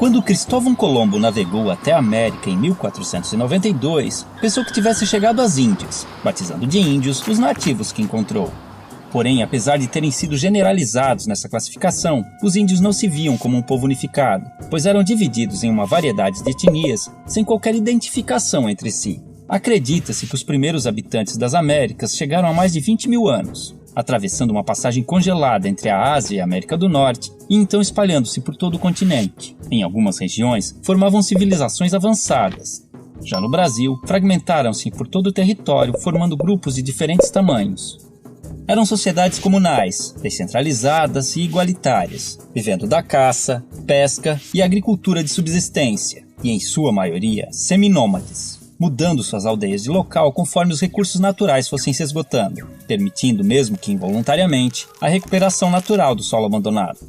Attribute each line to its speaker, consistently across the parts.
Speaker 1: Quando Cristóvão Colombo navegou até a América em 1492, pensou que tivesse chegado às Índias, batizando de índios os nativos que encontrou. Porém, apesar de terem sido generalizados nessa classificação, os índios não se viam como um povo unificado, pois eram divididos em uma variedade de etnias sem qualquer identificação entre si. Acredita-se que os primeiros habitantes das Américas chegaram há mais de 20 mil anos, atravessando uma passagem congelada entre a Ásia e a América do Norte e então espalhando-se por todo o continente. Em algumas regiões, formavam civilizações avançadas. Já no Brasil, fragmentaram-se por todo o território, formando grupos de diferentes tamanhos. Eram sociedades comunais, descentralizadas e igualitárias, vivendo da caça, pesca e agricultura de subsistência, e em sua maioria seminômades, mudando suas aldeias de local conforme os recursos naturais fossem se esgotando, permitindo, mesmo que involuntariamente, a recuperação natural do solo abandonado.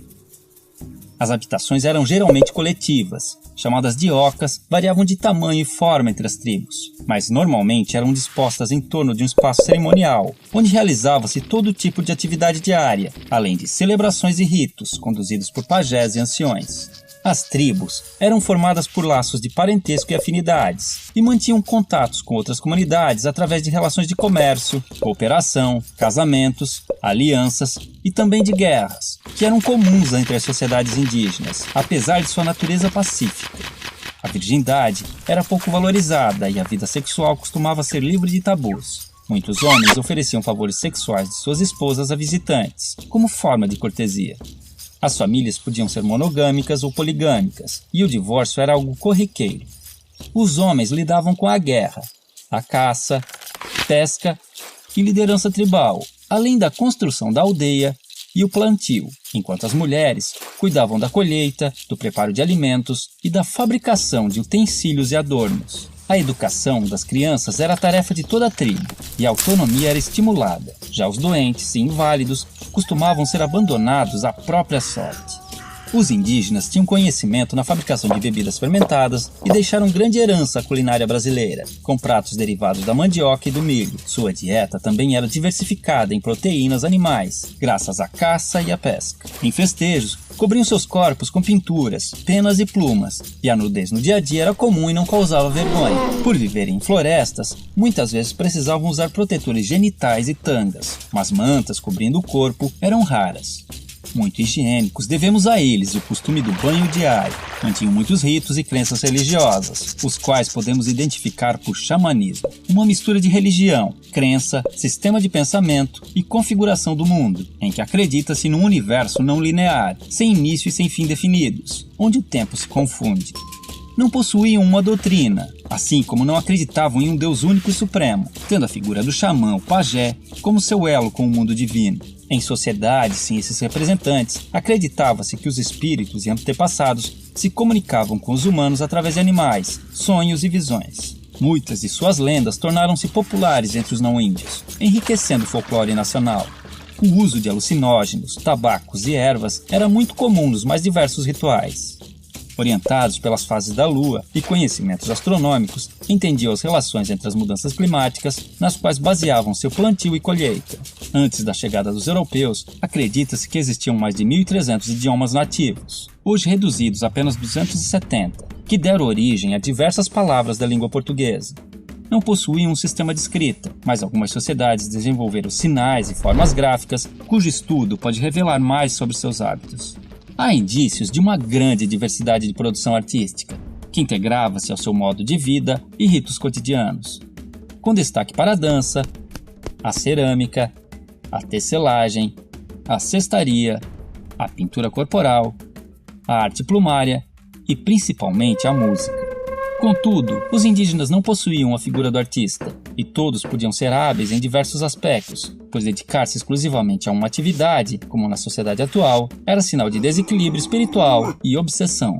Speaker 1: As habitações eram geralmente coletivas, chamadas de ocas, variavam de tamanho e forma entre as tribos, mas normalmente eram dispostas em torno de um espaço cerimonial, onde realizava-se todo tipo de atividade diária, além de celebrações e ritos conduzidos por pajés e anciões. As tribos eram formadas por laços de parentesco e afinidades, e mantinham contatos com outras comunidades através de relações de comércio, cooperação, casamentos, alianças e também de guerras, que eram comuns entre as sociedades indígenas, apesar de sua natureza pacífica. A virgindade era pouco valorizada e a vida sexual costumava ser livre de tabus. Muitos homens ofereciam favores sexuais de suas esposas a visitantes, como forma de cortesia. As famílias podiam ser monogâmicas ou poligâmicas, e o divórcio era algo corriqueiro. Os homens lidavam com a guerra, a caça, pesca e liderança tribal, além da construção da aldeia e o plantio, enquanto as mulheres cuidavam da colheita, do preparo de alimentos e da fabricação de utensílios e adornos. A educação das crianças era a tarefa de toda a tribo, e a autonomia era estimulada. Já os doentes e inválidos costumavam ser abandonados à própria sorte. Os indígenas tinham conhecimento na fabricação de bebidas fermentadas e deixaram grande herança à culinária brasileira, com pratos derivados da mandioca e do milho. Sua dieta também era diversificada em proteínas animais, graças à caça e à pesca. Em festejos, cobriam seus corpos com pinturas, penas e plumas, e a nudez no dia a dia era comum e não causava vergonha. Por viverem em florestas, muitas vezes precisavam usar protetores genitais e tangas, mas mantas cobrindo o corpo eram raras. Muito higiênicos, devemos a eles o costume do banho diário. Mantinham muitos ritos e crenças religiosas, os quais podemos identificar por xamanismo, uma mistura de religião, crença, sistema de pensamento e configuração do mundo, em que acredita-se num universo não linear, sem início e sem fim definidos, onde o tempo se confunde. Não possuíam uma doutrina, assim como não acreditavam em um Deus único e supremo, tendo a figura do xamã, o pajé, como seu elo com o mundo divino. Em sociedades sem esses representantes, acreditava-se que os espíritos e antepassados se comunicavam com os humanos através de animais, sonhos e visões. Muitas de suas lendas tornaram-se populares entre os não-índios, enriquecendo o folclore nacional. O uso de alucinógenos, tabacos e ervas era muito comum nos mais diversos rituais. Orientados pelas fases da lua e conhecimentos astronômicos, entendiam as relações entre as mudanças climáticas, nas quais baseavam seu plantio e colheita. Antes da chegada dos europeus, acredita-se que existiam mais de 1.300 idiomas nativos, hoje reduzidos a apenas 270, que deram origem a diversas palavras da língua portuguesa. Não possuíam um sistema de escrita, mas algumas sociedades desenvolveram sinais e formas gráficas, cujo estudo pode revelar mais sobre seus hábitos. Há indícios de uma grande diversidade de produção artística, que integrava-se ao seu modo de vida e ritos cotidianos, com destaque para a dança, a cerâmica, a tecelagem, a cestaria, a pintura corporal, a arte plumária e principalmente a música. Contudo, os indígenas não possuíam a figura do artista, e todos podiam ser hábeis em diversos aspectos, pois dedicar-se exclusivamente a uma atividade, como na sociedade atual, era sinal de desequilíbrio espiritual e obsessão.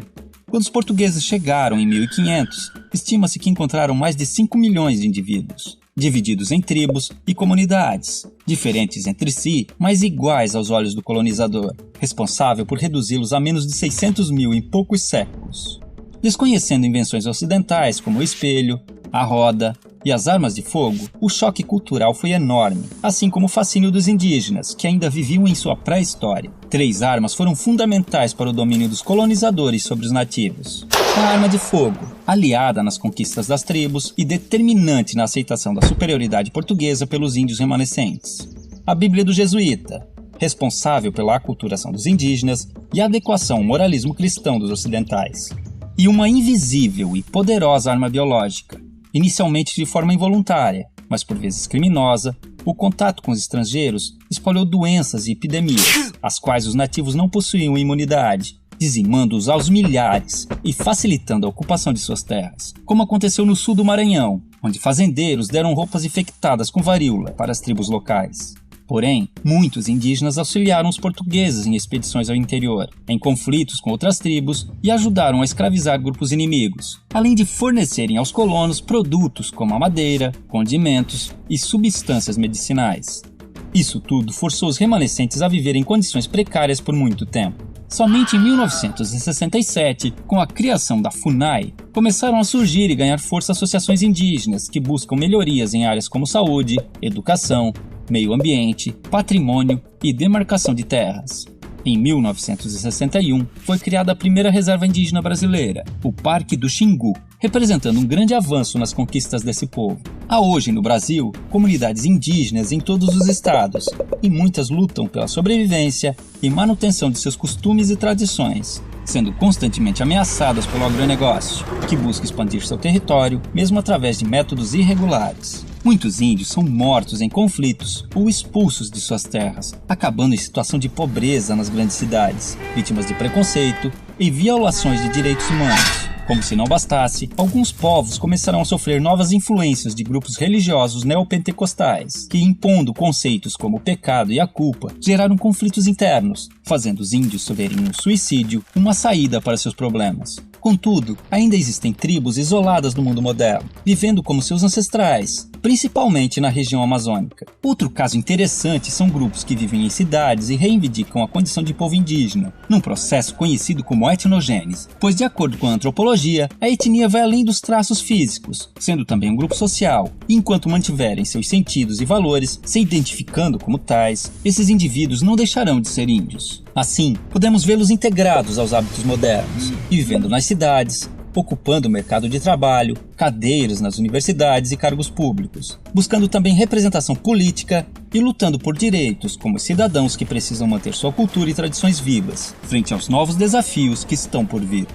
Speaker 1: Quando os portugueses chegaram em 1500, estima-se que encontraram mais de 5 milhões de indivíduos, divididos em tribos e comunidades, diferentes entre si, mas iguais aos olhos do colonizador, responsável por reduzi-los a menos de 600 mil em poucos séculos. Desconhecendo invenções ocidentais como o espelho, a roda, e as armas de fogo, o choque cultural foi enorme, assim como o fascínio dos indígenas, que ainda viviam em sua pré-história. 3 armas foram fundamentais para o domínio dos colonizadores sobre os nativos. A arma de fogo, aliada nas conquistas das tribos e determinante na aceitação da superioridade portuguesa pelos índios remanescentes. A Bíblia do Jesuíta, responsável pela aculturação dos indígenas e a adequação ao moralismo cristão dos ocidentais. E uma invisível e poderosa arma biológica, inicialmente de forma involuntária, mas por vezes criminosa, o contato com os estrangeiros espalhou doenças e epidemias, às quais os nativos não possuíam imunidade, dizimando-os aos milhares e facilitando a ocupação de suas terras, como aconteceu no sul do Maranhão, onde fazendeiros deram roupas infectadas com varíola para as tribos locais. Porém, muitos indígenas auxiliaram os portugueses em expedições ao interior, em conflitos com outras tribos e ajudaram a escravizar grupos inimigos, além de fornecerem aos colonos produtos como a madeira, condimentos e substâncias medicinais. Isso tudo forçou os remanescentes a viver em condições precárias por muito tempo. Somente em 1967, com a criação da FUNAI, começaram a surgir e ganhar força associações indígenas que buscam melhorias em áreas como saúde, educação, meio ambiente, patrimônio e demarcação de terras. Em 1961, foi criada a primeira reserva indígena brasileira, o Parque do Xingu, representando um grande avanço nas conquistas desse povo. Há hoje no Brasil comunidades indígenas em todos os estados, e muitas lutam pela sobrevivência e manutenção de seus costumes e tradições, sendo constantemente ameaçadas pelo agronegócio, que busca expandir seu território, mesmo através de métodos irregulares. Muitos índios são mortos em conflitos ou expulsos de suas terras, acabando em situação de pobreza nas grandes cidades, vítimas de preconceito e violações de direitos humanos. Como se não bastasse, alguns povos começaram a sofrer novas influências de grupos religiosos neopentecostais, que, impondo conceitos como o pecado e a culpa, geraram conflitos internos, fazendo os índios verem no suicídio uma saída para seus problemas. Contudo, ainda existem tribos isoladas no mundo moderno, vivendo como seus ancestrais, principalmente na região amazônica. Outro caso interessante são grupos que vivem em cidades e reivindicam a condição de povo indígena, num processo conhecido como etnogênese, pois, de acordo com a antropologia, a etnia vai além dos traços físicos, sendo também um grupo social, e enquanto mantiverem seus sentidos e valores, se identificando como tais, esses indivíduos não deixarão de ser índios. Assim, podemos vê-los integrados aos hábitos modernos, e vivendo nas cidades, ocupando o mercado de trabalho, cadeiras nas universidades e cargos públicos, buscando também representação política e lutando por direitos como cidadãos que precisam manter sua cultura e tradições vivas, frente aos novos desafios que estão por vir.